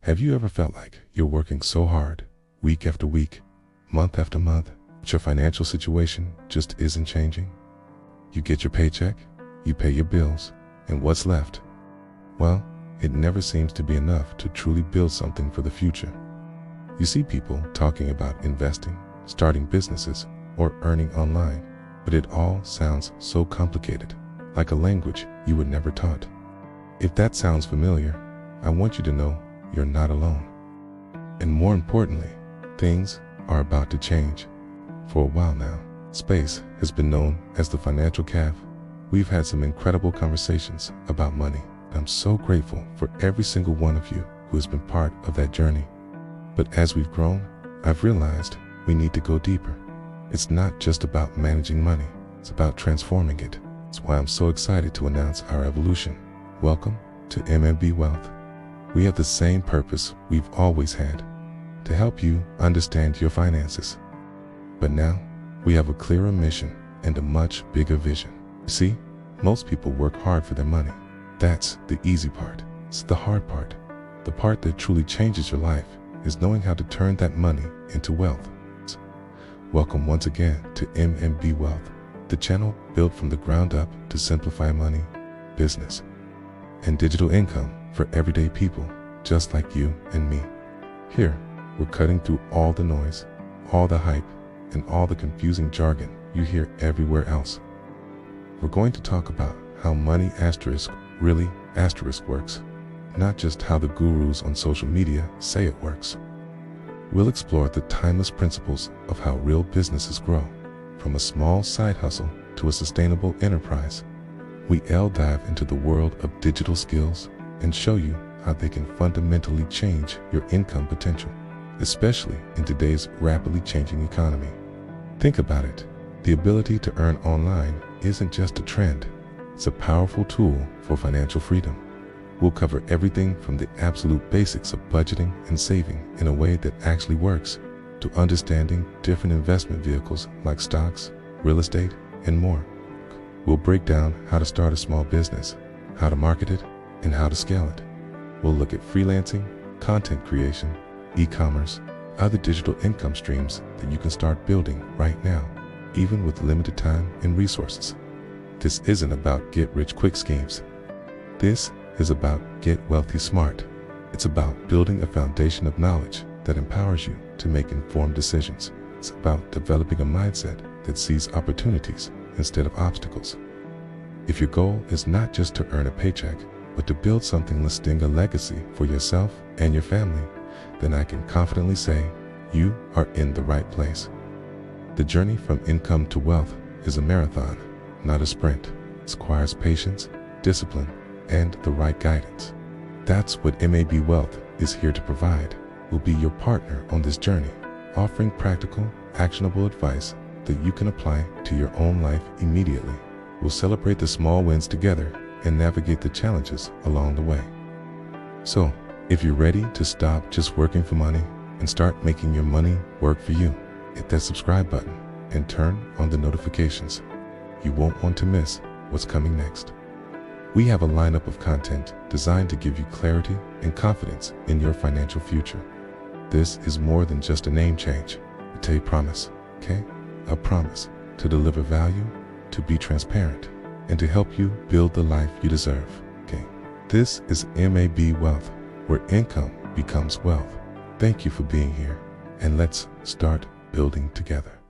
Have you ever felt like you're working so hard, week after week, month after month, but your financial situation just isn't changing? You get your paycheck, you pay your bills, and what's left? Well, it never seems to be enough to truly build something for the future. You see people talking about investing, starting businesses, or earning online, but it all sounds so complicated, like a language you were never taught. If that sounds familiar, I want you to know you're not alone. And more importantly, things are about to change. For a while now, space has been known as the Financial Café. We've had some incredible conversations about money. I'm so grateful for every single one of you who has been part of that journey. But as we've grown, I've realized we need to go deeper. It's not just about managing money, it's about transforming it. That's why I'm so excited to announce our evolution. Welcome to MABWealth. We have the same purpose we've always had, to help you understand your finances. But now, we have a clearer mission and a much bigger vision. You see, most people work hard for their money. That's the easy part. It's the hard part. The part that truly changes your life is knowing how to turn that money into wealth. Welcome once again to MABWealth, the channel built from the ground up to simplify money, business, and digital income for everyday people just like you and me. Here, we're cutting through all the noise, all the hype, and all the confusing jargon you hear everywhere else. We're going to talk about how money really works, not just how the gurus on social media say it works. We'll explore the timeless principles of how real businesses grow, from a small side hustle to a sustainable enterprise. We'll dive into the world of digital skills and show you how they can fundamentally change your income potential, especially in today's rapidly changing economy. Think about it. The ability to earn online isn't just a trend, it's a powerful tool for financial freedom. We'll cover everything from the absolute basics of budgeting and saving in a way that actually works, to understanding different investment vehicles like stocks, real estate, and more. We'll break down how to start a small business, how to market it, and how to scale it. We'll look at freelancing, content creation, e-commerce, other digital income streams that you can start building right now, even with limited time and resources. This isn't about get-rich-quick schemes. This is about get wealthy smart. It's about building a foundation of knowledge that empowers you to make informed decisions. It's about developing a mindset that sees opportunities instead of obstacles. If your goal is not just to earn a paycheck, but to build something lasting, a legacy for yourself and your family, then I can confidently say you are in the right place. The journey from income to wealth is a marathon, not a sprint. It requires patience, discipline, and the right guidance. That's what MABWealth is here to provide. We'll be your partner on this journey, offering practical, actionable advice that you can apply to your own life immediately. We'll celebrate the small wins together and navigate the challenges along the way. So, if you're ready to stop just working for money and start making your money work for you, hit that subscribe button and turn on the notifications. You won't want to miss what's coming next. We have a lineup of content designed to give you clarity and confidence in your financial future. This is more than just a name change. It's a promise, okay? A promise to deliver value, to be transparent, and to help you build the life you deserve, okay? This is MABWealth, where income becomes wealth. Thank you for being here, and let's start building together.